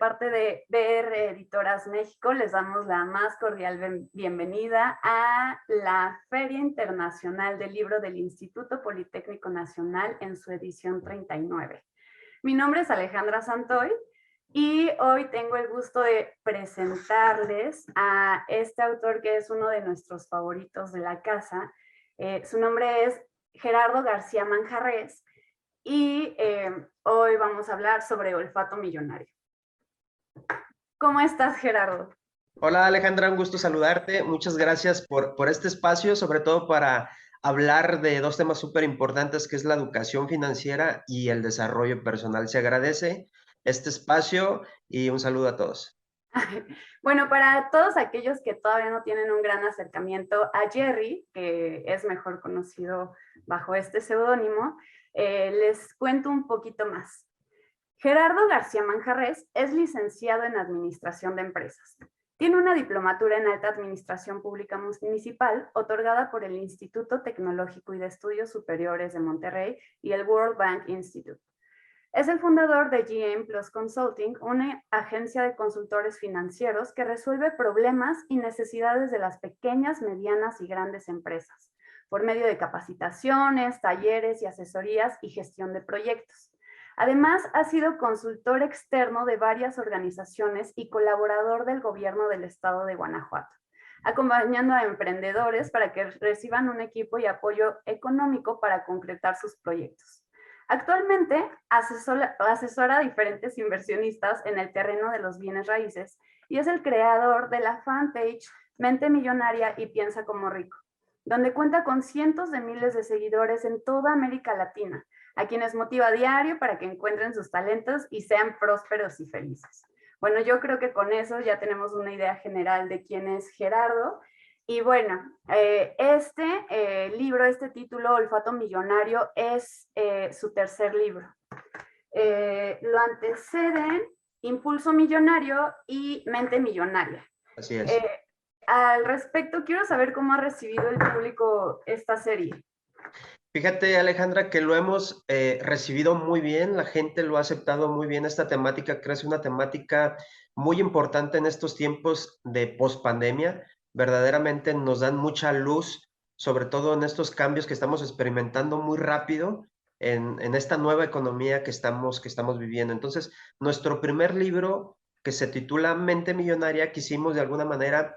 parte de BR Editoras México les damos la más cordial bienvenida a la Feria Internacional del Libro del Instituto Politécnico Nacional en su edición 39. Mi nombre es Alejandra Santoy y hoy tengo el gusto de presentarles a este autor que es uno de nuestros favoritos de la casa. Su nombre es Gerardo García Manjarrés. Y hoy vamos a hablar sobre olfato millonario. ¿Cómo estás, Gerardo? Hola Alejandra, un gusto saludarte. Muchas gracias por este espacio, sobre todo para hablar de dos temas súper importantes que es la educación financiera y el desarrollo personal. Se agradece este espacio y un saludo a todos. Bueno, para todos aquellos que todavía no tienen un gran acercamiento a Jerry, que es mejor conocido bajo este seudónimo, les cuento un poquito más. Gerardo García Manjarrés es licenciado en Administración de Empresas. Tiene una diplomatura en Alta Administración Pública Municipal otorgada por el Instituto Tecnológico y de Estudios Superiores de Monterrey y el World Bank Institute. Es el fundador de GM Plus Consulting, una agencia de consultores financieros que resuelve problemas y necesidades de las pequeñas, medianas y grandes empresas, por medio de capacitaciones, talleres y asesorías y gestión de proyectos. Además, ha sido consultor externo de varias organizaciones y colaborador del gobierno del estado de Guanajuato, acompañando a emprendedores para que reciban un equipo y apoyo económico para concretar sus proyectos. Actualmente asesora a diferentes inversionistas en el terreno de los bienes raíces y es el creador de la fanpage Mente Millonaria y Piensa como Rico, donde cuenta con cientos de miles de seguidores en toda América Latina, a quienes motiva a diario para que encuentren sus talentos y sean prósperos y felices. Bueno, yo creo que con eso ya tenemos una idea general de quién es Gerardo. Y bueno, este libro, este título, Olfato Millonario, es su tercer libro. Lo anteceden Impulso Millonario y Mente Millonaria. Así es. Al respecto, quiero saber cómo ha recibido el público esta serie. Fíjate, Alejandra, que lo hemos recibido muy bien, la gente lo ha aceptado muy bien. Esta temática creo que es una temática muy importante en estos tiempos de pospandemia. Verdaderamente nos dan mucha luz, sobre todo en estos cambios que estamos experimentando muy rápido en esta nueva economía que estamos viviendo. Entonces, nuestro primer libro, que se titula Mente Millonaria, quisimos de alguna manera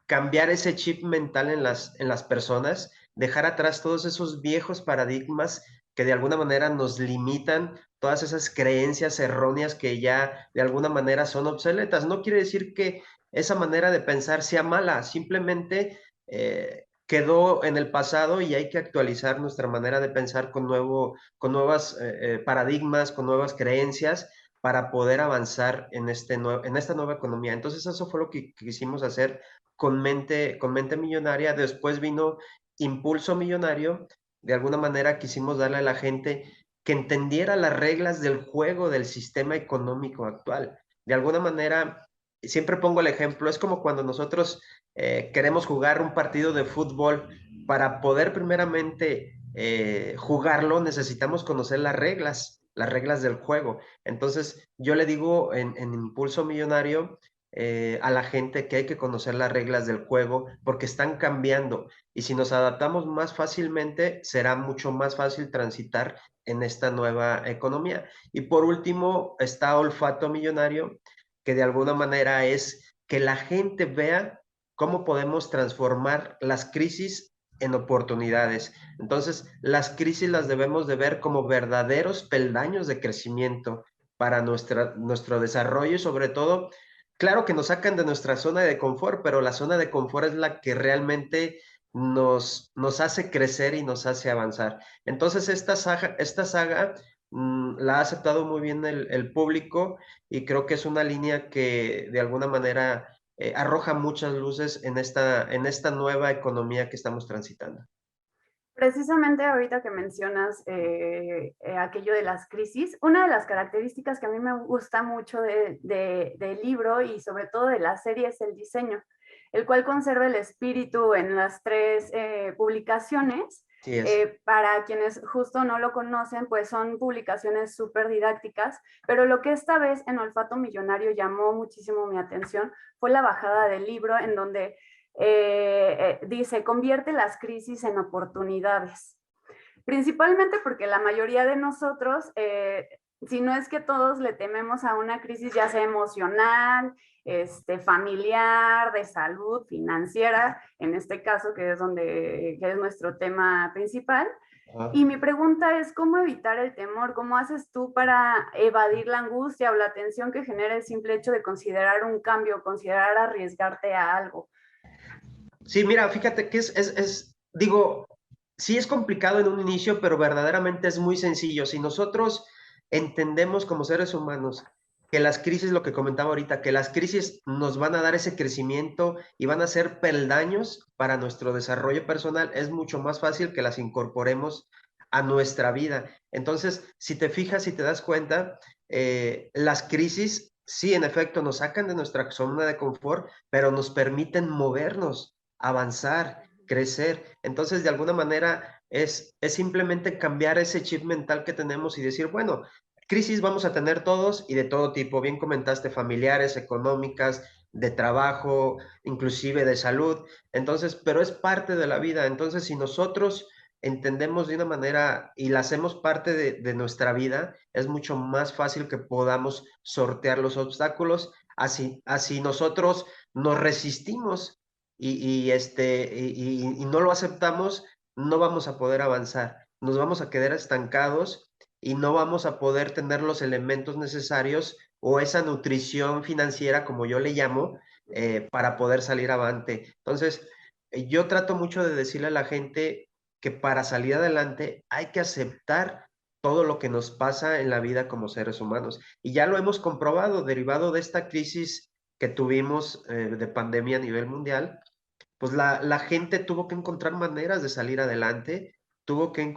cambiar ese chip mental en las personas, dejar atrás todos esos viejos paradigmas que de alguna manera nos limitan, todas esas creencias erróneas que ya de alguna manera son obsoletas. No quiere decir que esa manera de pensar sea mala, simplemente quedó en el pasado y hay que actualizar nuestra manera de pensar con nuevos paradigmas, con nuevas creencias para poder avanzar en esta nueva economía. Entonces eso fue lo que quisimos hacer con mente millonaria. Después vino Impulso Millonario. De alguna manera quisimos darle a la gente que entendiera las reglas del juego del sistema económico actual. De alguna manera, siempre pongo el ejemplo, es como cuando nosotros queremos jugar un partido de fútbol. Para poder primeramente jugarlo, necesitamos conocer las reglas del juego. Entonces, yo le digo en Impulso Millonario a la gente que hay que conocer las reglas del juego porque están cambiando y si nos adaptamos más fácilmente será mucho más fácil transitar en esta nueva economía. Y por último está Olfato Millonario, que de alguna manera es que la gente vea cómo podemos transformar las crisis en oportunidades. Entonces, las crisis las debemos de ver como verdaderos peldaños de crecimiento para nuestro desarrollo y sobre todo, claro que nos sacan de nuestra zona de confort, pero la zona de confort es la que realmente nos hace crecer y nos hace avanzar. Entonces, esta saga la ha aceptado muy bien el público y creo que es una línea que de alguna manera arroja muchas luces en esta nueva economía que estamos transitando. Precisamente ahorita que mencionas aquello de las crisis, una de las características que a mí me gusta mucho del libro y sobre todo de la serie es el diseño, el cual conserva el espíritu en las tres publicaciones Sí es. Para quienes justo no lo conocen, pues son publicaciones súper didácticas, pero lo que esta vez en Olfato Millonario llamó muchísimo mi atención fue la bajada del libro en donde dice, convierte las crisis en oportunidades. Principalmente porque la mayoría de nosotros, si no es que todos le tememos a una crisis ya sea emocional, familiar, de salud, financiera, en este caso que es nuestro tema principal. Ajá. Y mi pregunta es, ¿cómo evitar el temor? ¿Cómo haces tú para evadir la angustia o la tensión que genera el simple hecho de considerar un cambio, considerar arriesgarte a algo? Sí, mira, fíjate que digo, sí es complicado en un inicio, pero verdaderamente es muy sencillo. Si nosotros entendemos como seres humanos que las crisis, lo que comentaba ahorita, que las crisis nos van a dar ese crecimiento y van a ser peldaños para nuestro desarrollo personal, es mucho más fácil que las incorporemos a nuestra vida. Entonces, si te fijas y te das cuenta, las crisis, sí, en efecto, nos sacan de nuestra zona de confort, pero nos permiten movernos, avanzar, crecer. Entonces, de alguna manera, es simplemente cambiar ese chip mental que tenemos y decir, bueno, crisis vamos a tener todos y de todo tipo. Bien comentaste, familiares, económicas, de trabajo, inclusive de salud. Entonces, pero es parte de la vida. Entonces, si nosotros entendemos de una manera y la hacemos parte de nuestra vida, es mucho más fácil que podamos sortear los obstáculos. Así nosotros nos resistimos y no lo aceptamos, no vamos a poder avanzar, nos vamos a quedar estancados y no vamos a poder tener los elementos necesarios o esa nutrición financiera, como yo le llamo, para poder salir avante. Entonces, yo trato mucho de decirle a la gente que para salir adelante hay que aceptar todo lo que nos pasa en la vida como seres humanos. Y ya lo hemos comprobado, derivado de esta crisis que tuvimos de pandemia a nivel mundial, pues la gente tuvo que encontrar maneras de salir adelante, tuvo que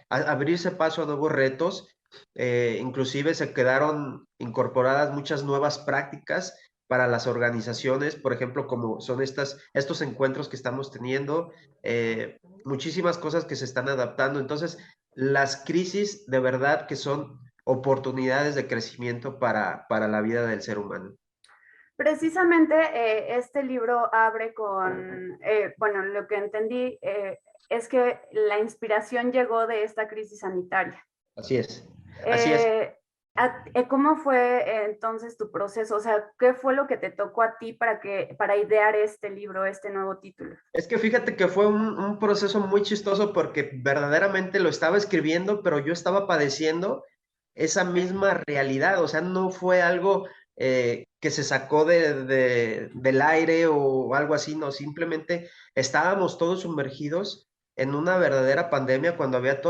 abrirse paso a nuevos retos, inclusive se quedaron incorporadas muchas nuevas prácticas para las organizaciones, por ejemplo, como son estos encuentros que estamos teniendo, muchísimas cosas que se están adaptando. Entonces, las crisis de verdad que son oportunidades de crecimiento para la vida del ser humano. Precisamente este libro abre con, bueno, lo que entendí es que la inspiración llegó de esta crisis sanitaria. Así es, así es. Eh, ¿Cómo fue entonces tu proceso? O sea, ¿qué fue lo que te tocó a ti para idear este libro, este nuevo título? Es que fíjate que fue un proceso muy chistoso porque verdaderamente lo estaba escribiendo, pero yo estaba padeciendo esa misma realidad, o sea, no fue algo que se sacó del aire o algo así, no, simplemente estábamos todos sumergidos en una verdadera pandemia cuando había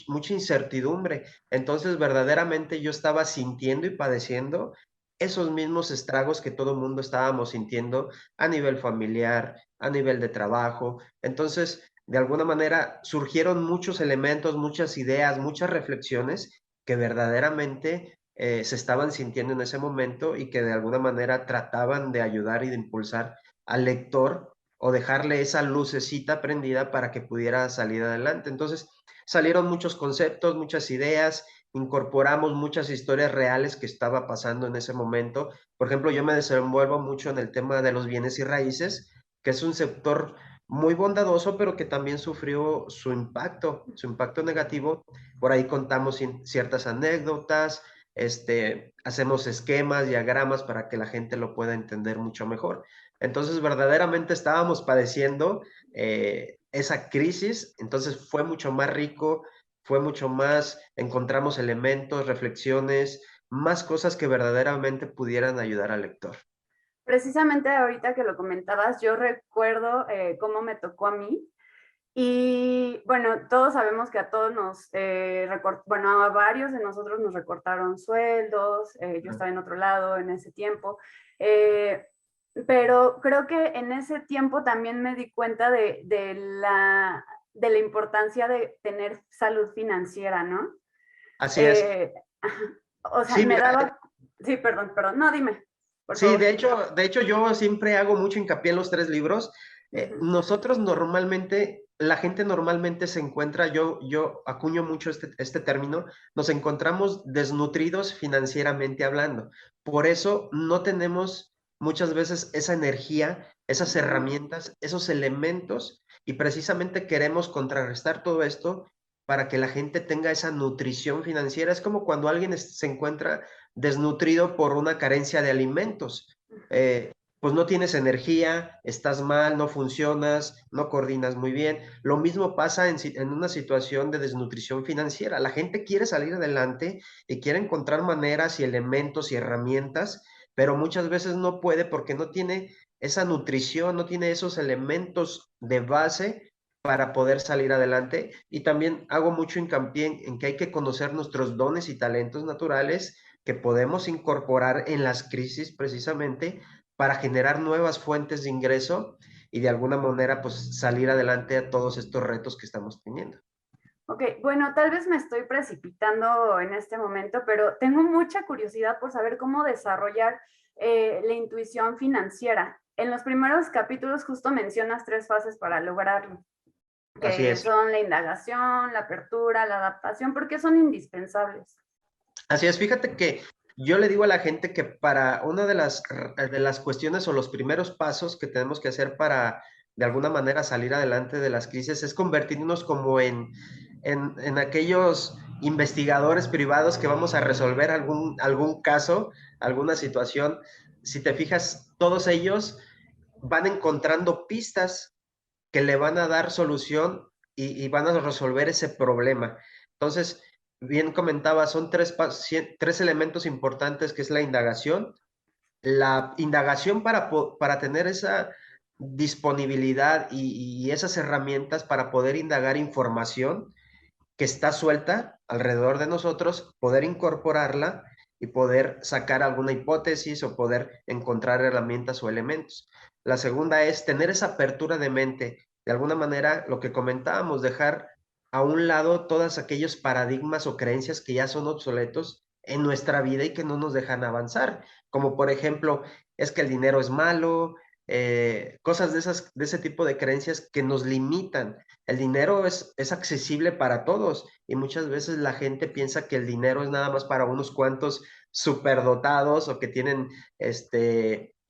mucha incertidumbre. Entonces, verdaderamente yo estaba sintiendo y padeciendo esos mismos estragos que todo el mundo estábamos sintiendo a nivel familiar, a nivel de trabajo. Entonces, de alguna manera surgieron muchos elementos, muchas ideas, muchas reflexiones que verdaderamente se estaban sintiendo en ese momento y que de alguna manera trataban de ayudar y de impulsar al lector o dejarle esa lucecita prendida para que pudiera salir adelante. Entonces, salieron muchos conceptos, muchas ideas, incorporamos muchas historias reales que estaba pasando en ese momento. Por ejemplo, yo me desenvuelvo mucho en el tema de los bienes y raíces, que es un sector muy bondadoso, pero que también sufrió su impacto negativo. Por ahí contamos ciertas anécdotas, hacemos esquemas, diagramas para que la gente lo pueda entender mucho mejor. Entonces, verdaderamente estábamos padeciendo esa crisis, entonces fue mucho más rico, fue mucho más, encontramos elementos, reflexiones, más cosas que verdaderamente pudieran ayudar al lector. Precisamente ahorita que lo comentabas, yo recuerdo cómo me tocó a mí. Y bueno, todos sabemos que a todos bueno, a varios de nosotros nos recortaron sueldos, yo estaba en otro lado en ese tiempo, eh, pero creo que en ese tiempo también me di cuenta de la importancia de tener salud financiera, ¿no? Así es. Eh, o sea, Sí, me mira, daba, sí, perdón, no, dime, por sí, favor. de hecho yo siempre hago mucho hincapié en los tres libros. Ujú. Nosotros normalmente la gente normalmente se encuentra, yo acuño mucho este término, nos encontramos desnutridos financieramente hablando. Por eso no tenemos muchas veces esa energía, esas herramientas, esos elementos, y precisamente queremos contrarrestar todo esto para que la gente tenga esa nutrición financiera. Es como cuando alguien se encuentra desnutrido por una carencia de alimentos. Pues no tienes energía, estás mal, no funcionas, no coordinas muy bien. Lo mismo pasa en una situación de desnutrición financiera. La gente quiere salir adelante y quiere encontrar maneras y elementos y herramientas, pero muchas veces no puede porque no tiene esa nutrición, no tiene esos elementos de base para poder salir adelante. Y también hago mucho hincapié en que hay que conocer nuestros dones y talentos naturales que podemos incorporar en las crisis precisamente para generar nuevas fuentes de ingreso y de alguna manera pues salir adelante a todos estos retos que estamos teniendo. Ok, bueno, tal vez me estoy precipitando en este momento, pero tengo mucha curiosidad por saber cómo desarrollar la intuición financiera. En los primeros capítulos justo mencionas 3 fases para lograrlo, Así que es. son la indagación, la apertura, la adaptación, porque son indispensables. Así es, fíjate que yo le digo a la gente que para una de las cuestiones o los primeros pasos que tenemos que hacer para de alguna manera salir adelante de las crisis es convertirnos como en aquellos investigadores privados que vamos a resolver algún caso, alguna situación. Si te fijas, todos ellos van encontrando pistas que le van a dar solución y van a resolver ese problema. Entonces, bien comentaba, son tres elementos importantes que es la indagación para tener esa disponibilidad y esas herramientas para poder indagar información que está suelta alrededor de nosotros, poder incorporarla y poder sacar alguna hipótesis o poder encontrar herramientas o elementos. La segunda es tener esa apertura de mente, de alguna manera lo que comentábamos, dejar a un lado todos aquellos paradigmas o creencias que ya son obsoletos en nuestra vida y que no nos dejan avanzar, como por ejemplo, es que el dinero es malo, cosas de ese tipo de creencias que nos limitan. El dinero es accesible para todos y muchas veces la gente piensa que el dinero es nada más para unos cuantos superdotados o que tienen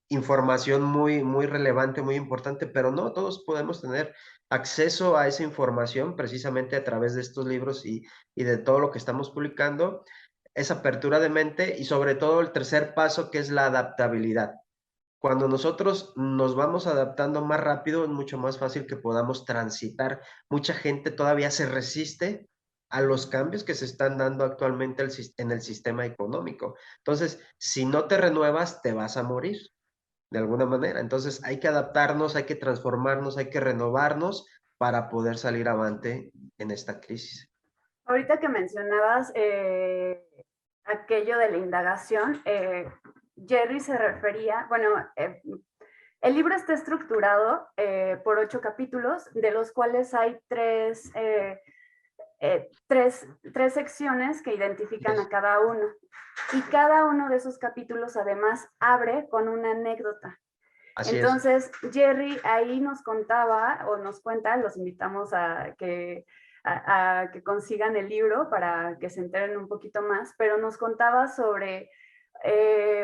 información muy relevante, muy importante, pero no, todos podemos tener acceso a esa información precisamente a través de estos libros y de todo lo que estamos publicando, esa apertura de mente y sobre todo el tercer paso que es la adaptabilidad. Cuando nosotros nos vamos adaptando más rápido, es mucho más fácil que podamos transitar. Mucha gente todavía se resiste a los cambios que se están dando actualmente en el sistema económico. Entonces, si no te renuevas, te vas a morir de alguna manera. Entonces, hay que adaptarnos, hay que transformarnos, hay que renovarnos para poder salir avante en esta crisis. Ahorita que mencionabas aquello de la indagación, Jerry se refería, bueno, el libro está estructurado por 8 capítulos, de los cuales hay tres secciones que identifican a cada uno. Y cada uno de esos capítulos además abre con una anécdota. Así es. Entonces, Jerry ahí nos contaba o nos cuenta, los invitamos a que consigan el libro para que se enteren un poquito más, pero nos contaba sobre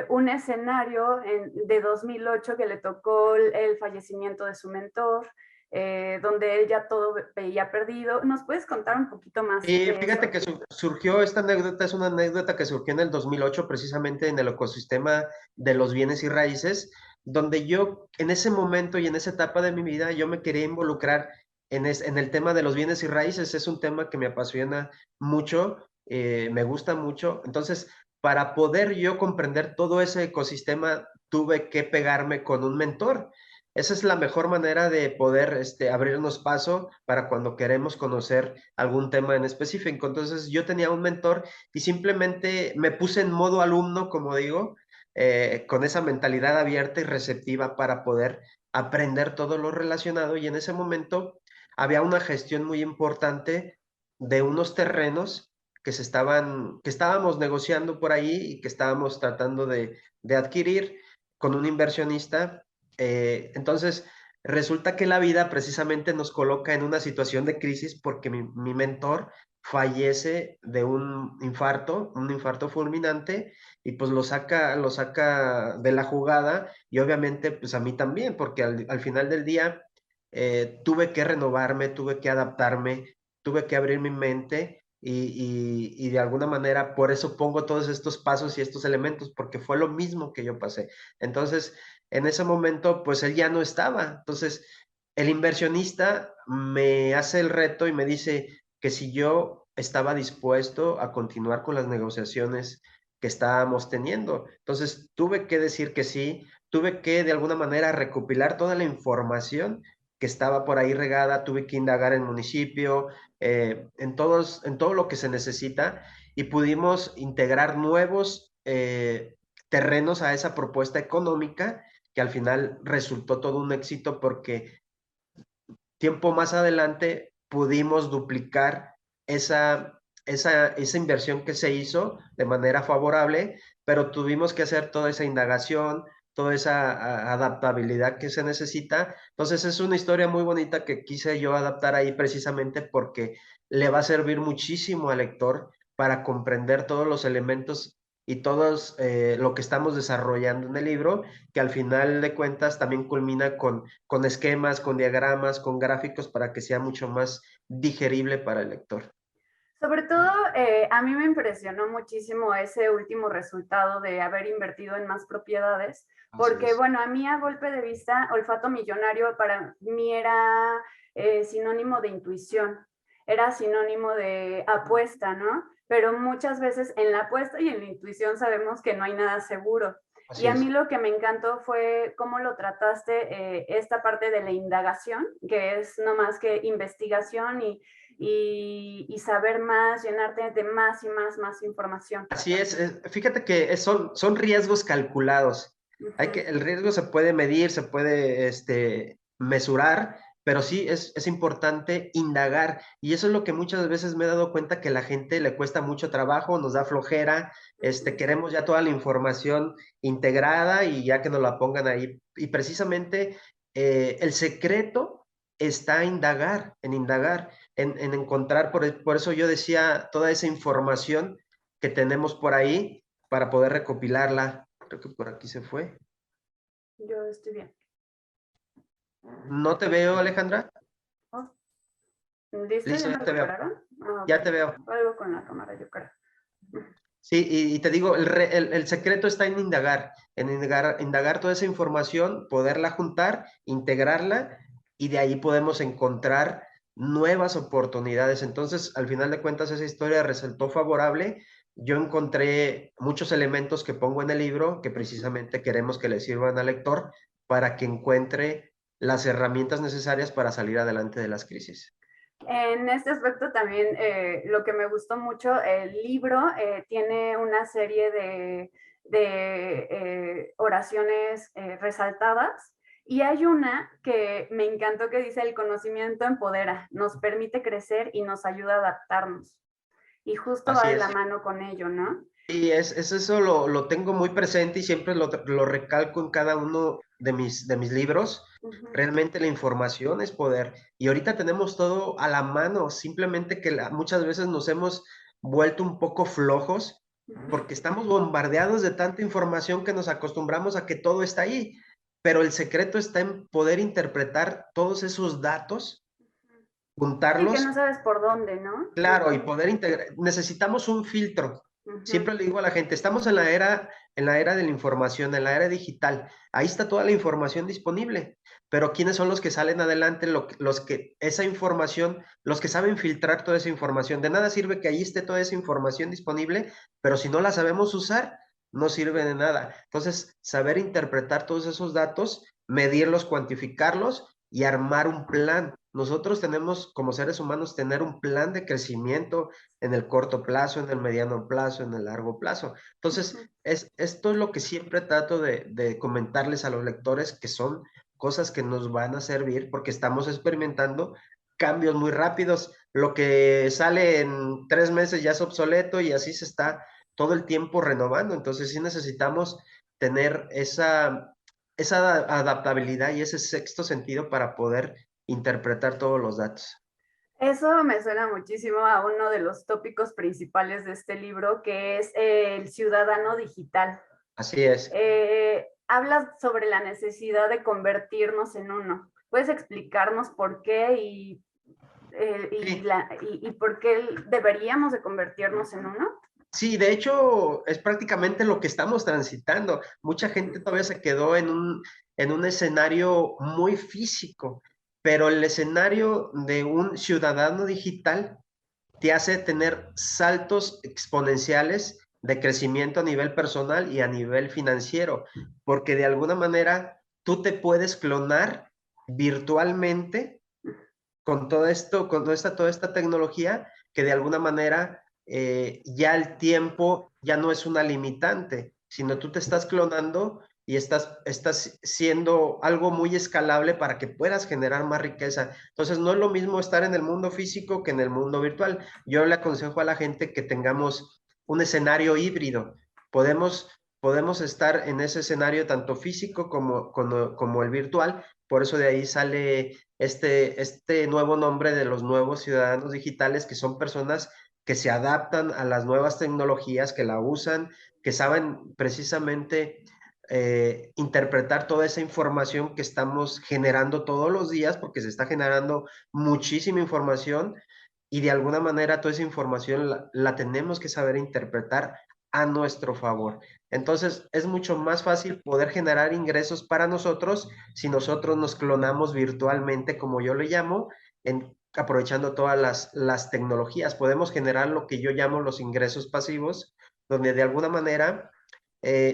un escenario de 2008 que le tocó el fallecimiento de su mentor, donde él ya todo veía perdido. ¿Nos puedes contar un poquito más Y de eso? fíjate que surgió esta anécdota, es una anécdota que surgió en el 2008 precisamente en el ecosistema de los bienes y raíces, donde yo en ese momento y en esa etapa de mi vida yo me quería involucrar en el tema de los bienes y raíces. Es un tema que me apasiona mucho, me gusta mucho. Entonces, para poder yo comprender todo ese ecosistema, tuve que pegarme con un mentor. Esa es la mejor manera de poder abrirnos paso para cuando queremos conocer algún tema en específico. Entonces yo tenía un mentor y simplemente me puse en modo alumno, como digo, con esa mentalidad abierta y receptiva para poder aprender todo lo relacionado. Y en ese momento había una gestión muy importante de unos terrenos que estábamos negociando por ahí y que estábamos tratando de adquirir con un inversionista. Entonces, resulta que la vida precisamente nos coloca en una situación de crisis porque mi mentor fallece de un infarto fulminante, y pues lo saca de la jugada, y obviamente pues a mí también, porque al final del día tuve que renovarme, tuve que adaptarme, tuve que abrir mi mente, y de alguna manera por eso pongo todos estos pasos y estos elementos, porque fue lo mismo que yo pasé. Entonces, en ese momento, pues él ya no estaba. Entonces, el inversionista me hace el reto y me dice que si yo estaba dispuesto a continuar con las negociaciones que estábamos teniendo. Entonces, tuve que decir que sí, tuve que de alguna manera recopilar toda la información que estaba por ahí regada, tuve que indagar en el municipio, en todo lo que se necesita, y pudimos integrar nuevos terrenos a esa propuesta económica, que al final resultó todo un éxito, porque tiempo más adelante pudimos duplicar esa inversión que se hizo de manera favorable, pero tuvimos que hacer toda esa indagación, toda esa adaptabilidad que se necesita. Entonces es una historia muy bonita que quise yo adaptar ahí precisamente porque le va a servir muchísimo al lector para comprender todos los elementos y todos lo que estamos desarrollando en el libro, que al final de cuentas también culmina con esquemas, con diagramas, con gráficos, para que sea mucho más digerible para el lector. Sobre todo, a mí me impresionó muchísimo ese último resultado de haber invertido en más propiedades, Así porque es. bueno, a mí a golpe de vista, olfato millonario para mí era sinónimo de intuición, era sinónimo de apuesta, ¿no? Pero muchas veces en la apuesta y en la intuición sabemos que no hay nada seguro. Y Así a mí es. lo que me encantó fue cómo lo trataste, esta parte de la indagación, que es no más que investigación y saber más, llenarte de más y más información. Así es. Fíjate que son riesgos calculados. Uh -huh. El riesgo se puede medir, se puede mesurar, pero sí es importante indagar. Y eso es lo que muchas veces me he dado cuenta, que a la gente le cuesta mucho trabajo, nos da flojera, Uh -huh. queremos ya toda la información integrada y ya que nos la pongan ahí. Y precisamente el secreto está en indagar, en encontrar, por eso yo decía, toda esa información que tenemos por ahí para poder recopilarla. Creo que por aquí se fue. Yo estoy bien. No te veo, Alejandra. Oh, ¿listo? ¿Ya Listo, me ya te veo. recuperaron? Ah, ok. Ya te veo. Algo con la cámara, yo creo. Sí, y te digo, el secreto está en indagar toda esa información, poderla juntar, integrarla, y de ahí podemos encontrar nuevas oportunidades. Entonces, al final de cuentas, esa historia resultó favorable. Yo encontré muchos elementos que pongo en el libro que precisamente queremos que le sirvan al lector para que encuentre las herramientas necesarias para salir adelante de las crisis. En este aspecto también lo que me gustó mucho, el libro tiene una serie de oraciones resaltadas, y hay una que me encantó que dice: el conocimiento empodera, nos permite crecer y nos ayuda a adaptarnos. Y justo va Así de la es. mano con ello, ¿no? Y es eso, lo tengo muy presente y siempre lo recalco en cada uno de mis libros. Uh -huh. Realmente la información es poder. Y ahorita tenemos todo a la mano, simplemente que muchas veces nos hemos vuelto un poco flojos Uh -huh. porque estamos bombardeados de tanta información que nos acostumbramos a que todo está ahí. Pero el secreto está en poder interpretar todos esos datos, Sí, que no juntarlos. sabes por dónde, ¿no? Uh Claro, y -huh. poder integrar, necesitamos un filtro. Uh -huh. Siempre le digo a la gente, estamos en la era de la información, en la era digital. Ahí está toda la información disponible. Pero ¿quiénes son los que salen adelante? Los que esa información, los que saben filtrar toda esa información. De nada sirve que ahí esté toda esa información disponible, pero si no la sabemos usar, no sirve de nada. Entonces, saber interpretar todos esos datos, medirlos, cuantificarlos y armar un plan. Nosotros tenemos, como seres humanos, tener un plan de crecimiento en el corto plazo, en el mediano plazo, en el largo plazo. Uh Entonces, -huh. esto es lo que siempre trato de comentarles a los lectores, que son cosas que nos van a servir porque estamos experimentando cambios muy rápidos. Lo que sale en 3 meses ya es obsoleto, y así se está todo el tiempo renovando. Entonces, sí necesitamos tener esa adaptabilidad y ese sexto sentido para poder interpretar todos los datos. Eso me suena muchísimo a uno de los tópicos principales de este libro, que es el ciudadano digital. Así es. Habla sobre la necesidad de convertirnos en uno. ¿Puedes explicarnos por qué Sí. y por qué deberíamos de convertirnos en uno? Sí, de hecho, es prácticamente lo que estamos transitando. Mucha gente todavía se quedó en un escenario muy físico, pero el escenario de un ciudadano digital te hace tener saltos exponenciales de crecimiento a nivel personal y a nivel financiero, porque de alguna manera tú te puedes clonar virtualmente con todo esto, con toda esta tecnología, que de alguna manera ya el tiempo ya no es una limitante, sino tú te estás clonando y estás siendo algo muy escalable para que puedas generar más riqueza. Entonces, no es lo mismo estar en el mundo físico que en el mundo virtual. Yo le aconsejo a la gente que tengamos un escenario híbrido. Podemos estar en ese escenario tanto físico como el virtual. Por eso de ahí sale este nuevo nombre de los nuevos ciudadanos digitales, que son personas que se adaptan a las nuevas tecnologías, que la usan, que saben precisamente interpretar toda esa información que estamos generando todos los días, porque se está generando muchísima información y de alguna manera toda esa información la tenemos que saber interpretar a nuestro favor. Entonces es mucho más fácil poder generar ingresos para nosotros si nosotros nos clonamos virtualmente, como yo le llamo, aprovechando todas las tecnologías. Podemos generar lo que yo llamo los ingresos pasivos, donde de alguna manera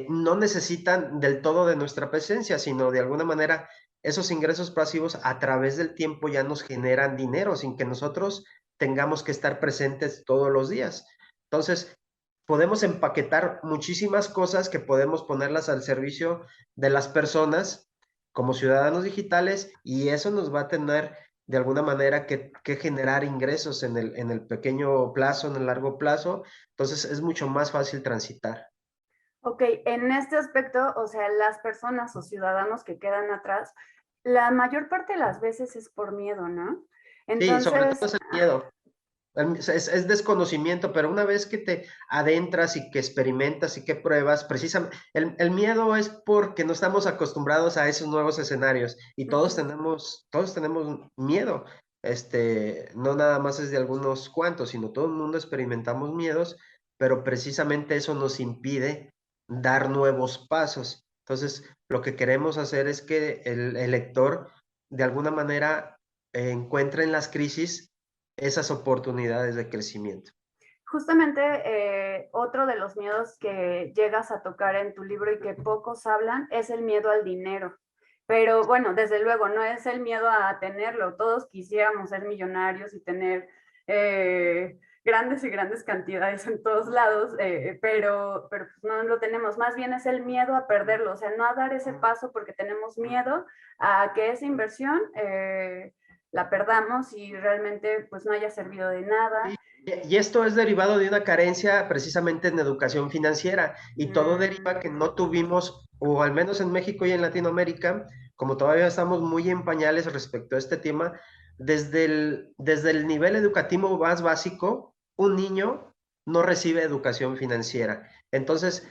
no necesitan del todo de nuestra presencia, sino de alguna manera esos ingresos pasivos a través del tiempo ya nos generan dinero sin que nosotros tengamos que estar presentes todos los días. Entonces, podemos empaquetar muchísimas cosas que podemos ponerlas al servicio de las personas como ciudadanos digitales y eso nos va a tener de alguna manera que generar ingresos en el pequeño plazo, en el largo plazo. Entonces, es mucho más fácil transitar. Ok, en este aspecto, o sea, las personas o ciudadanos que quedan atrás, la mayor parte de las veces es por miedo, ¿no? Sí, sobre todo Entonces, es el miedo. Es desconocimiento, pero una vez que te adentras y que experimentas y que pruebas, precisamente, el miedo es porque no estamos acostumbrados a esos nuevos escenarios y ujú. todos tenemos miedo. No nada más es de algunos cuantos, sino todo el mundo experimentamos miedos, pero precisamente eso nos impide dar nuevos pasos. Entonces, lo que queremos hacer es que el lector, de alguna manera, encuentre en las crisis esas oportunidades de crecimiento. Justamente otro de los miedos que llegas a tocar en tu libro y que pocos hablan es el miedo al dinero. Pero bueno, desde luego, no es el miedo a tenerlo. Todos quisiéramos ser millonarios y tener grandes y grandes cantidades en todos lados, pero pues no lo tenemos. Más bien es el miedo a perderlo, o sea, no a dar ese paso porque tenemos miedo a que esa inversión la perdamos y realmente pues no haya servido de nada. Y esto es derivado de una carencia precisamente en educación financiera y todo deriva que no tuvimos, o al menos en México y en Latinoamérica, como todavía estamos muy en pañales respecto a este tema, desde el nivel educativo más básico, un niño no recibe educación financiera. Entonces,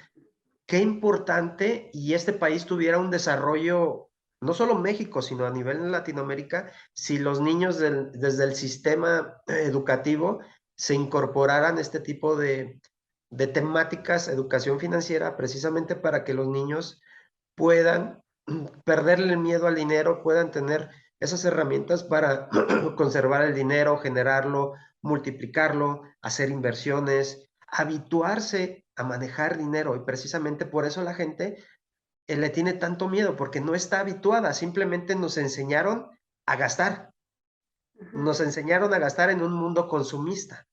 qué importante y este país tuviera un desarrollo, no solo México, sino a nivel de Latinoamérica, si los niños desde el sistema educativo se incorporaran este tipo de temáticas, educación financiera, precisamente para que los niños puedan perderle el miedo al dinero, puedan tener esas herramientas para conservar el dinero, generarlo, multiplicarlo, hacer inversiones, habituarse a manejar dinero. Y precisamente por eso la gente le tiene tanto miedo, porque no está habituada, simplemente nos enseñaron a gastar, nos enseñaron a gastar en un mundo consumista,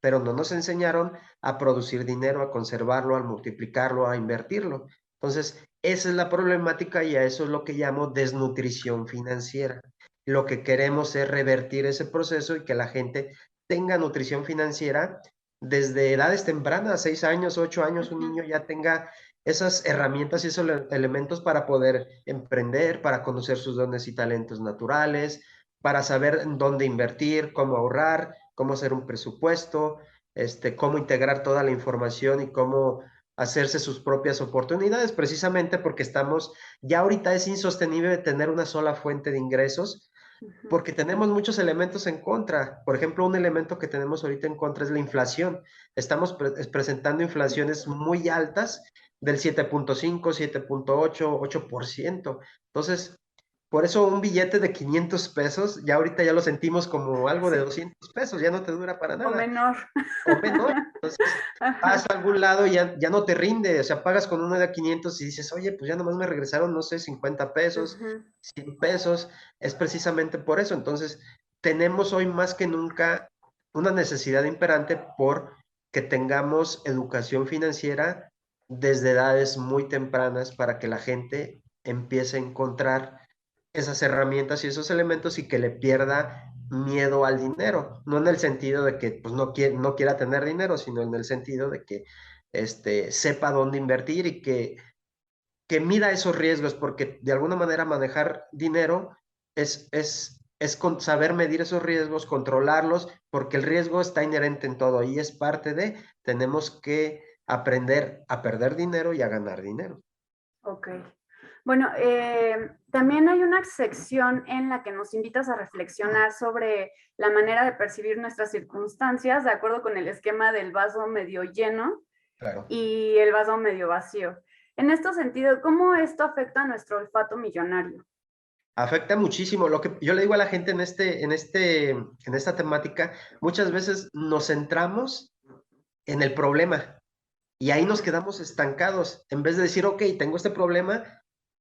pero no nos enseñaron a producir dinero, a conservarlo, a multiplicarlo, a invertirlo. Entonces, esa es la problemática y a eso es lo que llamo desnutrición financiera. Lo que queremos es revertir ese proceso y que la gente tenga nutrición financiera desde edades tempranas, 6 años, 8 años, un niño ya tenga esas herramientas y esos elementos para poder emprender, para conocer sus dones y talentos naturales, para saber en dónde invertir, cómo ahorrar, cómo hacer un presupuesto, cómo integrar toda la información y cómo hacerse sus propias oportunidades, precisamente porque ya ahorita es insostenible tener una sola fuente de ingresos, Ujú. porque tenemos muchos elementos en contra. Por ejemplo, un elemento que tenemos ahorita en contra es la inflación. Estamos presentando inflaciones muy altas del 7.5, 7.8, 8%. Entonces, por eso un billete de 500 pesos, ya ahorita ya lo sentimos como algo de Sí, 200 pesos, ya no te dura para o nada, menor. o menos. Entonces, vas Ajá. a algún lado y ya no te rinde, o sea, pagas con uno de 500 y dices, oye, pues ya nomás me regresaron, no sé, 50 pesos, Ujú. 100 pesos, es precisamente por eso. Entonces, tenemos hoy más que nunca una necesidad imperante por que tengamos educación financiera desde edades muy tempranas para que la gente empiece a encontrar esas herramientas y esos elementos y que le pierda miedo al dinero, no en el sentido de que pues, no quiera tener dinero, sino en el sentido de que sepa dónde invertir y que mida esos riesgos, porque de alguna manera manejar dinero es saber medir esos riesgos, controlarlos, porque el riesgo está inherente en todo y es parte tenemos que aprender a perder dinero y a ganar dinero. Ok. Bueno, también hay una sección en la que nos invitas a reflexionar sobre la manera de percibir nuestras circunstancias de acuerdo con el esquema del vaso medio lleno Claro. y el vaso medio vacío. En este sentido, ¿cómo esto afecta a nuestro olfato millonario? Afecta muchísimo. Lo que yo le digo a la gente en esta temática, muchas veces nos centramos en el problema y ahí nos quedamos estancados. En vez de decir, ok, tengo este problema,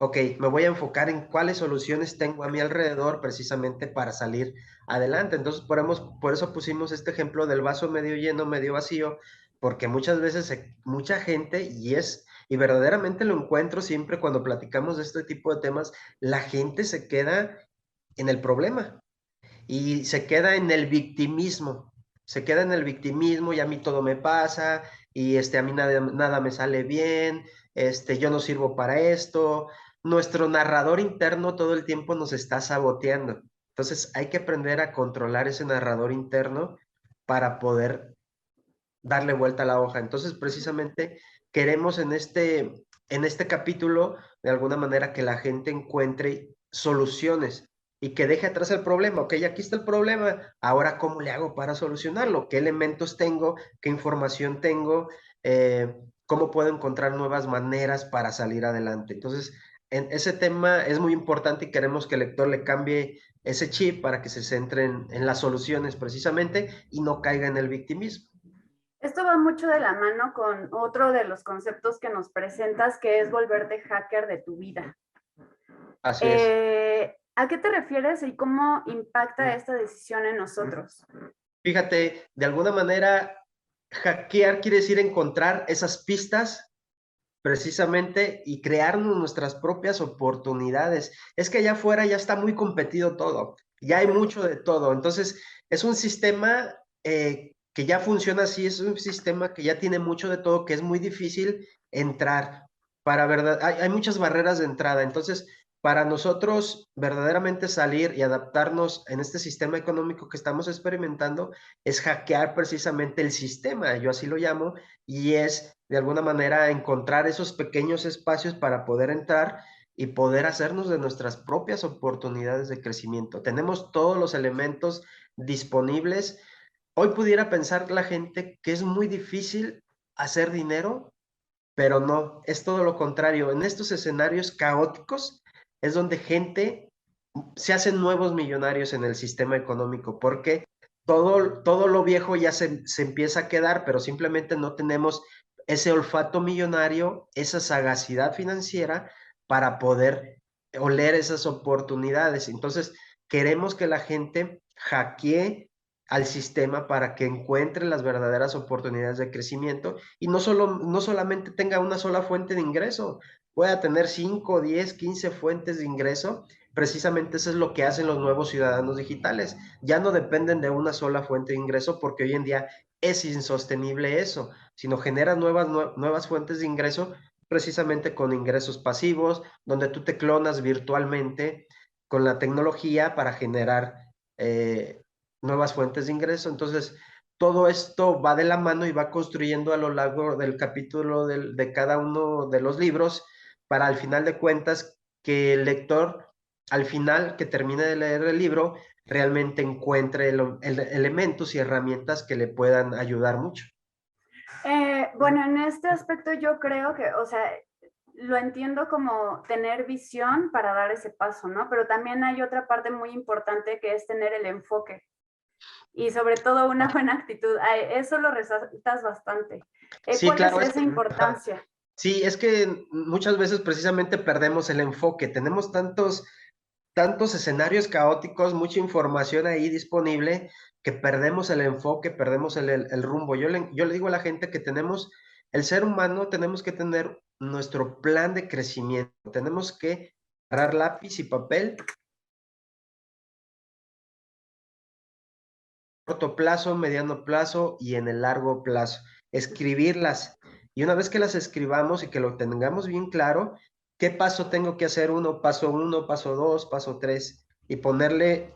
ok, me voy a enfocar en cuáles soluciones tengo a mi alrededor precisamente para salir adelante. Entonces, por eso pusimos este ejemplo del vaso medio lleno, medio vacío, porque muchas veces mucha gente, y verdaderamente lo encuentro siempre cuando platicamos de este tipo de temas, la gente se queda en el problema y se queda en el victimismo, se queda en el victimismo y a mí todo me pasa y a mí nada me sale bien, yo no sirvo para esto. Nuestro narrador interno todo el tiempo nos está saboteando. Entonces hay que aprender a controlar ese narrador interno para poder darle vuelta a la hoja. Entonces precisamente queremos en este capítulo de alguna manera que la gente encuentre soluciones y que deje atrás el problema. Ok, aquí está el problema, ahora ¿cómo le hago para solucionarlo? ¿Qué elementos tengo? ¿Qué información tengo? ¿Cómo puedo encontrar nuevas maneras para salir adelante? Entonces, en ese tema es muy importante y queremos que el lector le cambie ese chip para que se centre en las soluciones precisamente y no caiga en el victimismo. Esto va mucho de la mano con otro de los conceptos que nos presentas, que es volverte hacker de tu vida. Así es. ¿A qué te refieres y cómo impacta esta decisión en nosotros? Fíjate, de alguna manera, hackear quiere decir encontrar esas pistas precisamente y crearnos nuestras propias oportunidades. Es que allá afuera ya está muy competido todo, ya hay mucho de todo. Entonces, es un sistema que ya funciona así, es un sistema que ya tiene mucho de todo, que es muy difícil entrar. Para verdad, hay muchas barreras de entrada. Entonces, para nosotros verdaderamente salir y adaptarnos en este sistema económico que estamos experimentando, es hackear precisamente el sistema, yo así lo llamo, y es de alguna manera encontrar esos pequeños espacios para poder entrar y poder hacernos de nuestras propias oportunidades de crecimiento. Tenemos todos los elementos disponibles. Hoy pudiera pensar la gente que es muy difícil hacer dinero, pero no, es todo lo contrario. En estos escenarios caóticos es donde gente se hacen nuevos millonarios en el sistema económico, porque todo lo viejo ya se empieza a quedar, pero simplemente no tenemos ese olfato millonario, esa sagacidad financiera para poder oler esas oportunidades. Entonces, queremos que la gente hackee al sistema para que encuentre las verdaderas oportunidades de crecimiento y no solamente tenga una sola fuente de ingreso, pueda tener 5, 10, 15 fuentes de ingreso. Precisamente eso es lo que hacen los nuevos ciudadanos digitales. Ya no dependen de una sola fuente de ingreso porque hoy en día es insostenible eso, sino generan nuevas fuentes de ingreso precisamente con ingresos pasivos, donde tú te clonas virtualmente con la tecnología para generar nuevas fuentes de ingreso. Entonces, todo esto va de la mano y va construyendo a lo largo del capítulo de cada uno de los libros para al final de cuentas que el lector, al final que termine de leer el libro, realmente encuentre elementos y herramientas que le puedan ayudar mucho. Bueno, en este aspecto yo creo que, o sea, lo entiendo como tener visión para dar ese paso, ¿no? Pero también hay otra parte muy importante que es tener el enfoque y sobre todo una buena actitud. Eso lo resaltas bastante. Sí, ¿Cuál es claro, esa importancia? sí, es que muchas veces precisamente perdemos el enfoque. Tenemos tantos escenarios caóticos, mucha información ahí disponible, que perdemos el enfoque, perdemos el rumbo. Yo le digo a la gente que el ser humano, tenemos que tener nuestro plan de crecimiento. Tenemos que agarrar lápiz y papel, corto plazo, mediano plazo y en el largo plazo. Escribirlas. Y una vez que las escribamos y que lo tengamos bien claro, ¿qué paso tengo que hacer? Uno, paso dos, paso tres, y ponerle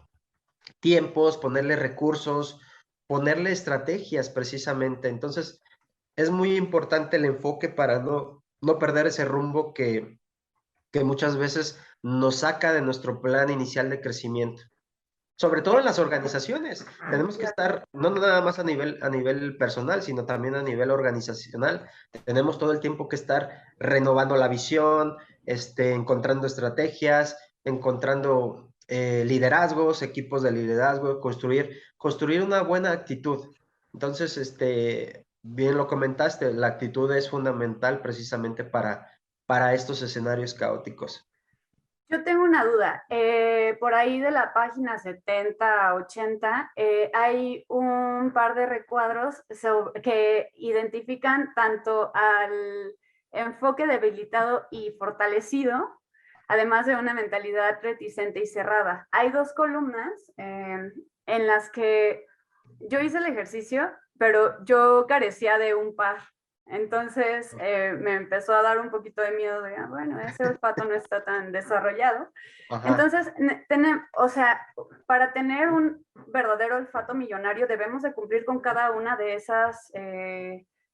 tiempos, ponerle recursos, ponerle estrategias precisamente. Entonces, es muy importante el enfoque para no perder ese rumbo que muchas veces nos saca de nuestro plan inicial de crecimiento. Sobre todo en las organizaciones, tenemos que estar no nada más a nivel personal, sino también a nivel organizacional. Tenemos todo el tiempo que estar renovando la visión, encontrando estrategias, encontrando liderazgos, equipos de liderazgo, construir una buena actitud. Entonces, bien lo comentaste, la actitud es fundamental precisamente para estos escenarios caóticos. Yo tengo una duda. Por ahí de la página 70, 80, hay un par de recuadros que identifican tanto al enfoque debilitado y fortalecido, además de una mentalidad reticente y cerrada. Hay dos columnas en las que yo hice el ejercicio, pero yo carecía de un par. Entonces me empezó a dar un poquito de miedo de, bueno, ese olfato no está tan desarrollado. Ajá. Entonces, o sea, para tener un verdadero olfato millonario debemos de cumplir con cada una de esas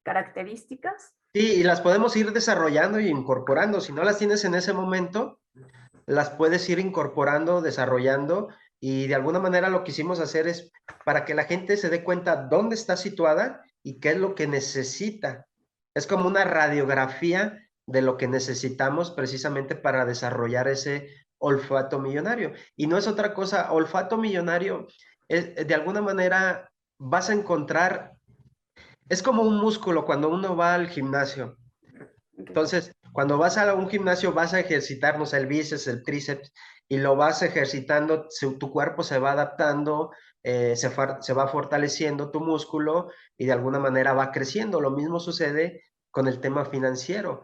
características. Sí, y las podemos ir desarrollando y incorporando. Si no las tienes en ese momento, las puedes ir incorporando, desarrollando, y de alguna manera lo que quisimos hacer es para que la gente se dé cuenta dónde está situada y qué es lo que necesita. Es como una radiografía de lo que necesitamos precisamente para desarrollar ese olfato millonario. Y no es otra cosa, olfato millonario, de alguna manera vas a encontrar, es como un músculo cuando uno va al gimnasio. Okay. Entonces, cuando vas a un gimnasio vas a ejercitarnos el bíceps, el tríceps, y lo vas ejercitando, tu cuerpo se va adaptando, se va fortaleciendo tu músculo y de alguna manera va creciendo. Lo mismo sucede con el tema financiero.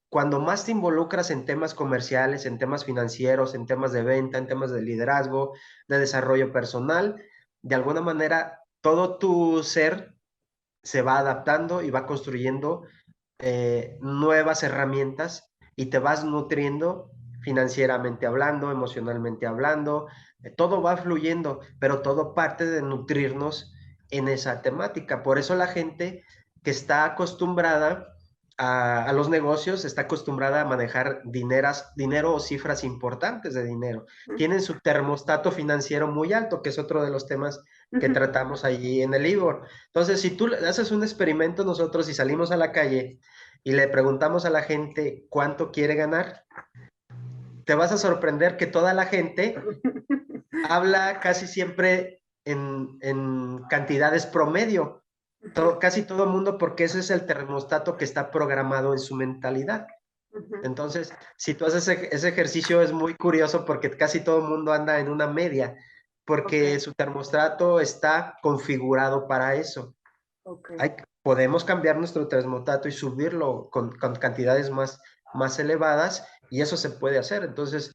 Cuando más te involucras en temas comerciales, en temas financieros, en temas de venta, en temas de liderazgo, de desarrollo personal, de alguna manera todo tu ser se va adaptando y va construyendo nuevas herramientas y te vas nutriendo financieramente hablando, emocionalmente hablando, todo va fluyendo, pero todo parte de nutrirnos en esa temática. Por eso la gente que está acostumbrada a los negocios está acostumbrada a manejar dinero o cifras importantes de dinero. Tienen su termostato financiero muy alto, que es otro de los temas que tratamos allí en el libro. Entonces, si tú haces un experimento nosotros y salimos a la calle y le preguntamos a la gente cuánto quiere ganar, te vas a sorprender que toda la gente habla casi siempre en cantidades promedio. Casi todo el mundo, porque ese es el termostato que está programado en su mentalidad. Entonces, si tú haces ese ejercicio es muy curioso porque casi todo el mundo anda en una media, porque Okay. su termostato está configurado para eso. Okay. Podemos cambiar nuestro termostato y subirlo con cantidades más elevadas y eso se puede hacer. Entonces,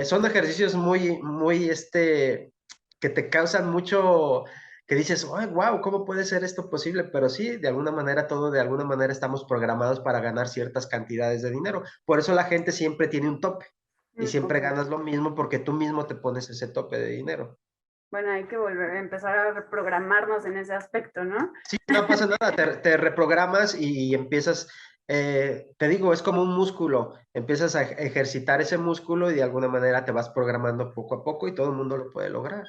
son ejercicios muy, muy, que te causan mucho, que dices, ay, wow, ¿cómo puede ser esto posible? Pero sí, de alguna manera, todo de alguna manera estamos programados para ganar ciertas cantidades de dinero. Por eso la gente siempre tiene un tope y siempre Ok. ganas lo mismo porque tú mismo te pones ese tope de dinero. Bueno, hay que volver a empezar a reprogramarnos en ese aspecto, ¿no? Sí, no pasa nada, te reprogramas y empiezas, te digo, es como un músculo, empiezas a ejercitar ese músculo y de alguna manera te vas programando poco a poco y todo el mundo lo puede lograr.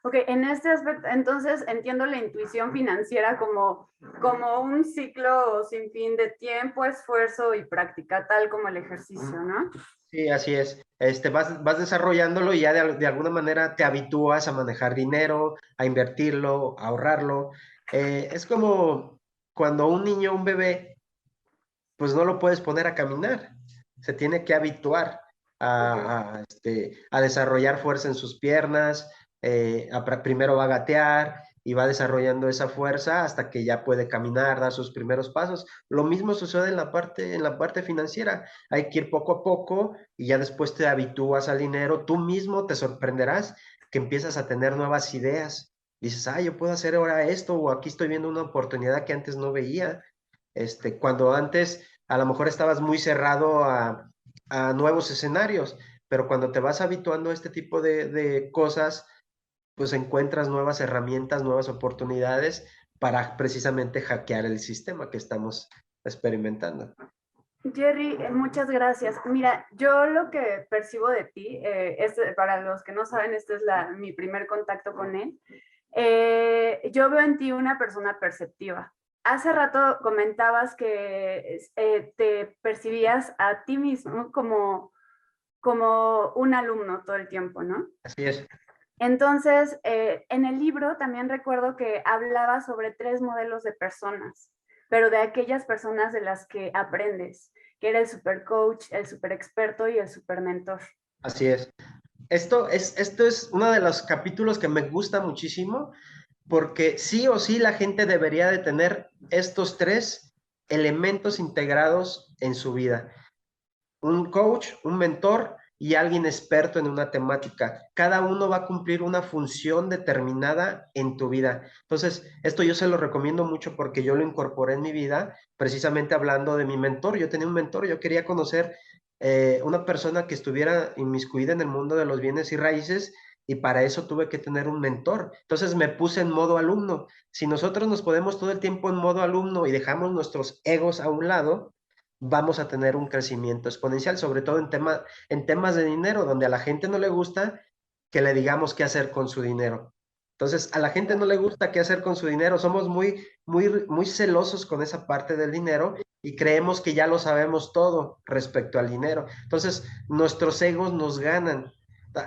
Ok, en este aspecto, entonces entiendo la intuición financiera como un ciclo sin fin de tiempo, esfuerzo y práctica, tal como el ejercicio, ¿no? Sí, así es. Vas desarrollándolo y ya de alguna manera te habitúas a manejar dinero, a invertirlo, a ahorrarlo. Es como cuando un niño, un bebé, pues no lo puedes poner a caminar. Se tiene que habituar Ok. a desarrollar fuerza en sus piernas. Primero va a gatear y va desarrollando esa fuerza hasta que ya puede caminar, dar sus primeros pasos. Lo mismo sucede en la parte financiera. Hay que ir poco a poco y ya después te habitúas al dinero. Tú mismo te sorprenderás que empiezas a tener nuevas ideas. Dices, ah, yo puedo hacer ahora esto o aquí estoy viendo una oportunidad que antes no veía. Cuando antes a lo mejor estabas muy cerrado a nuevos escenarios, pero cuando te vas habituando a este tipo de cosas, pues encuentras nuevas herramientas, nuevas oportunidades para precisamente hackear el sistema que estamos experimentando. Jerry, muchas gracias. Mira, yo lo que percibo de ti, para los que no saben, este es mi primer contacto con él. Yo veo en ti una persona perceptiva. Hace rato comentabas que te percibías a ti mismo como un alumno todo el tiempo, ¿no? Así es. Entonces, en el libro también recuerdo que hablaba sobre 3 modelos de personas, pero de aquellas personas de las que aprendes, que era el super coach, el super experto y el super mentor. Así es. Esto es uno de los capítulos que me gusta muchísimo porque sí o sí la gente debería de tener estos tres elementos integrados en su vida. Un coach, un mentor y alguien experto en una temática. Cada uno va a cumplir una función determinada en tu vida. Entonces, esto yo se lo recomiendo mucho porque yo lo incorporé en mi vida, precisamente hablando de mi mentor. Yo tenía un mentor, yo quería conocer una persona que estuviera inmiscuida en el mundo de los bienes y raíces y para eso tuve que tener un mentor. Entonces me puse en modo alumno. Si nosotros nos ponemos todo el tiempo en modo alumno y dejamos nuestros egos a un lado, vamos a tener un crecimiento exponencial, sobre todo en temas de dinero, donde a la gente no le gusta que le digamos qué hacer con su dinero. Entonces, a la gente no le gusta qué hacer con su dinero, somos muy celosos con esa parte del dinero y creemos que ya lo sabemos todo respecto al dinero. Entonces, nuestros egos nos ganan.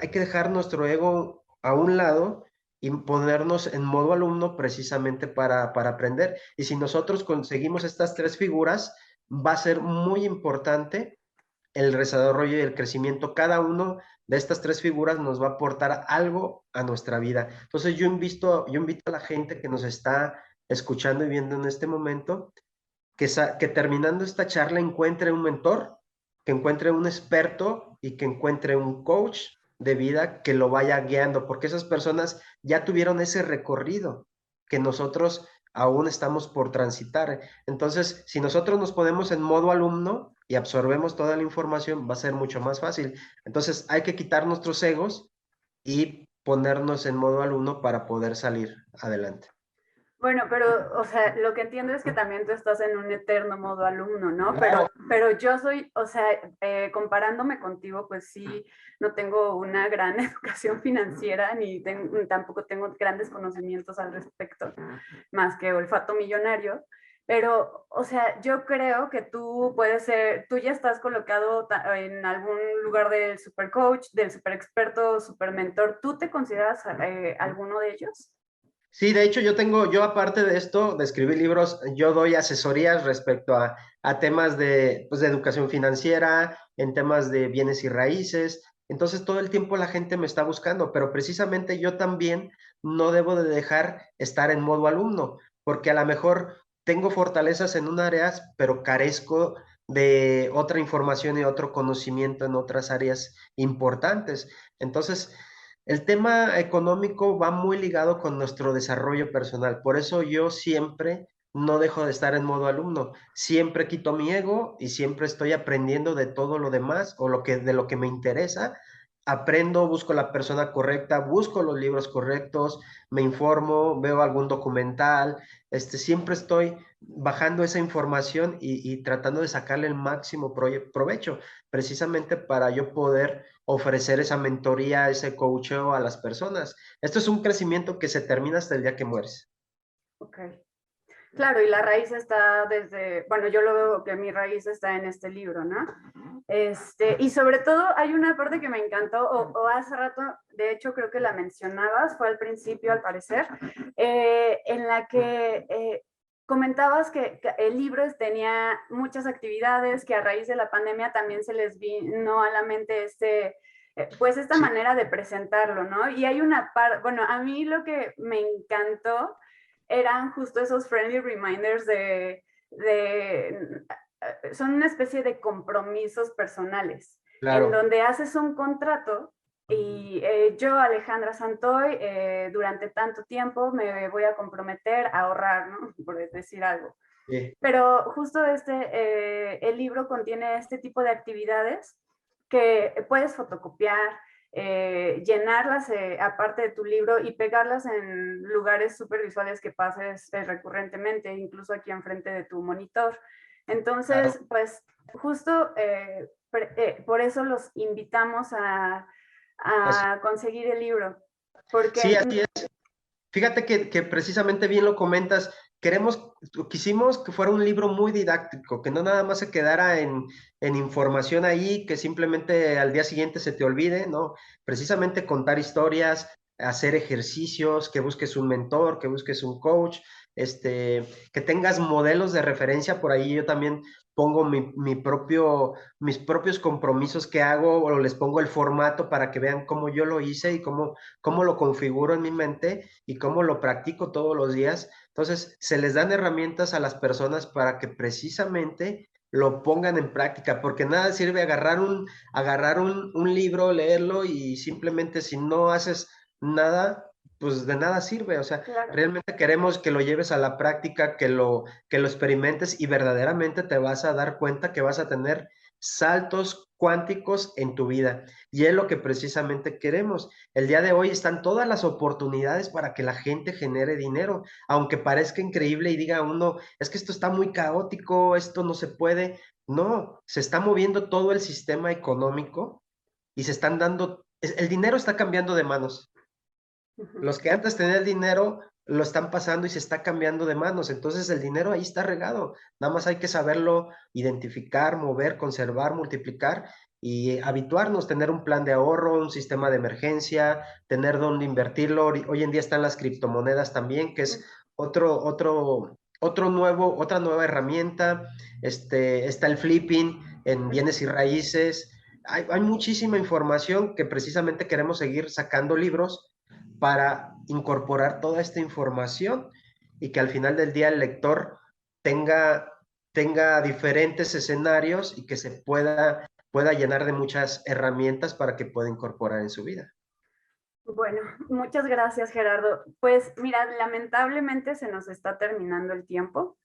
Hay que dejar nuestro ego a un lado y ponernos en modo alumno precisamente para aprender. Y si nosotros conseguimos estas tres figuras, va a ser muy importante el desarrollo y el crecimiento. Cada uno de estas tres figuras nos va a aportar algo a nuestra vida. Entonces yo invito a la gente que nos está escuchando y viendo en este momento que terminando esta charla encuentre un mentor, que encuentre un experto y que encuentre un coach de vida que lo vaya guiando, porque esas personas ya tuvieron ese recorrido que nosotros aún estamos por transitar. Entonces, si nosotros nos ponemos en modo alumno y absorbemos toda la información, va a ser mucho más fácil. Entonces, hay que quitar nuestros egos y ponernos en modo alumno para poder salir adelante. Bueno, pero, o sea, lo que entiendo es que también tú estás en un eterno modo alumno, ¿no? Claro. Pero yo soy, o sea, comparándome contigo, pues sí, no tengo una gran educación financiera, tampoco tengo grandes conocimientos al respecto, más que olfato millonario. Pero, o sea, yo creo que tú puedes ser, tú ya estás colocado en algún lugar del super coach, del super experto, super mentor. ¿Tú te consideras alguno de ellos? Sí, de hecho yo aparte de esto, de escribir libros, yo doy asesorías respecto a temas pues, de educación financiera, en temas de bienes y raíces. Entonces todo el tiempo la gente me está buscando, pero precisamente yo también no debo de dejar estar en modo alumno, porque a lo mejor tengo fortalezas en un área, pero carezco de otra información y otro conocimiento en otras áreas importantes. Entonces, el tema económico va muy ligado con nuestro desarrollo personal. Por eso yo siempre no dejo de estar en modo alumno. Siempre quito mi ego y siempre estoy aprendiendo de todo lo demás o de lo que me interesa. Aprendo, busco la persona correcta, busco los libros correctos, me informo, veo algún documental, siempre estoy bajando esa información y tratando de sacarle el máximo provecho, precisamente para yo poder ofrecer esa mentoría, ese coacheo a las personas. Esto es un crecimiento que se termina hasta el día que mueres. Ok. Claro, y la raíz está desde, bueno, yo lo veo que mi raíz está en este libro, ¿no? Y sobre todo hay una parte que me encantó, o hace rato, de hecho creo que la mencionabas, fue al principio al parecer, en la que comentabas que el libro tenía muchas actividades, que a raíz de la pandemia también se les vino a la mente pues esta Sí, manera de presentarlo, ¿no? Y hay una parte, bueno, a mí lo que me encantó eran justo esos friendly reminders son una especie de compromisos personales, en claro. donde haces un contrato y yo, Alejandra Santoy, durante tanto tiempo me voy a comprometer a ahorrar, ¿no? Por decir algo. Sí, Pero justo el libro contiene este tipo de actividades que puedes fotocopiar, llenarlas aparte de tu libro y pegarlas en lugares súper visuales que pases recurrentemente, incluso aquí enfrente de tu monitor. Entonces, claro. pues justo por eso los invitamos Así, a conseguir el libro, porque sí, así es. Fíjate que precisamente bien lo comentas, quisimos que fuera un libro muy didáctico, que no nada más se quedara en información ahí, que simplemente al día siguiente se te olvide, ¿no? Precisamente contar historias, hacer ejercicios, que busques un mentor, que busques un coach, que tengas modelos de referencia, por ahí yo también pongo mis propios compromisos que hago o les pongo el formato para que vean cómo yo lo hice y cómo lo configuro en mi mente y cómo lo practico todos los días. Entonces, se les dan herramientas a las personas para que precisamente lo pongan en práctica, porque nada sirve agarrar un libro, leerlo y simplemente si no haces nada, pues de nada sirve. O sea, claro. realmente queremos que lo lleves a la práctica, que lo experimentes y verdaderamente te vas a dar cuenta que vas a tener saltos cuánticos en tu vida. Y es lo que precisamente queremos. El día de hoy están todas las oportunidades para que la gente genere dinero, aunque parezca increíble y diga uno, es que esto está muy caótico, esto no se puede. No, se está moviendo todo el sistema económico y se están dando, el dinero está cambiando de manos. Uh -huh. Los que antes tenían el dinero lo están pasando y se está cambiando de manos. Entonces el dinero ahí está regado. Nada más hay que saberlo identificar, mover, conservar, multiplicar y habituarnos, tener un plan de ahorro, un sistema de emergencia, tener dónde invertirlo. Hoy en día están las criptomonedas también, que es otra nueva herramienta. Está el flipping en bienes y raíces. Hay muchísima información que precisamente queremos seguir sacando libros para incorporar toda esta información y que al final del día el lector tenga, tenga diferentes escenarios y que pueda llenar de muchas herramientas para que pueda incorporar en su vida. Bueno, muchas gracias, Gerardo. Pues mira, lamentablemente se nos está terminando el tiempo.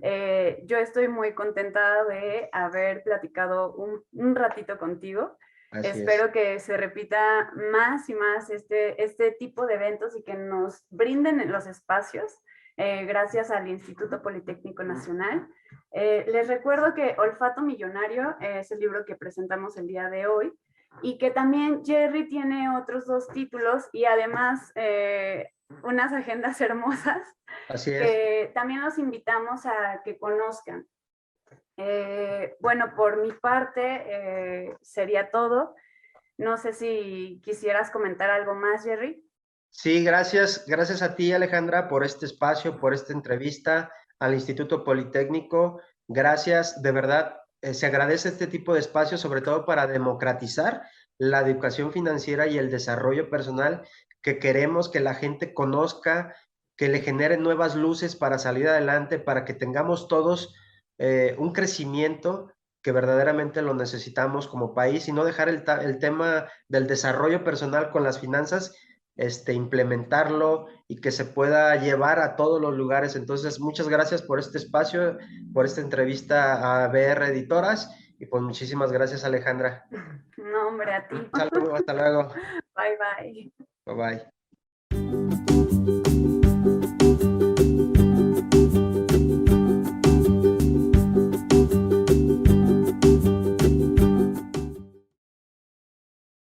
Yo estoy muy contenta de haber platicado un ratito contigo. Así es. Espero que se repita más y más este tipo de eventos y que nos brinden los espacios, gracias al Instituto Politécnico Nacional. Les recuerdo que Olfato Millonario es el libro que presentamos el día de hoy y que también Jerry tiene otros 2 títulos y además unas agendas hermosas Así es. que también los invitamos a que conozcan. Bueno, por mi parte sería todo. No sé si quisieras comentar algo más, Jerry. Sí, gracias a ti, Alejandra, por este espacio, por esta entrevista al Instituto Politécnico. Gracias, de verdad, se agradece este tipo de espacios, sobre todo para democratizar la educación financiera y el desarrollo personal que queremos que la gente conozca, que le genere nuevas luces para salir adelante, para que tengamos todos un crecimiento que verdaderamente lo necesitamos como país y no dejar el tema del desarrollo personal con las finanzas, implementarlo y que se pueda llevar a todos los lugares. Entonces, muchas gracias por este espacio, por esta entrevista a BR Editoras y pues muchísimas gracias, Alejandra. No, hombre, a ti. Un saludo, hasta luego. Bye, bye. Bye bye.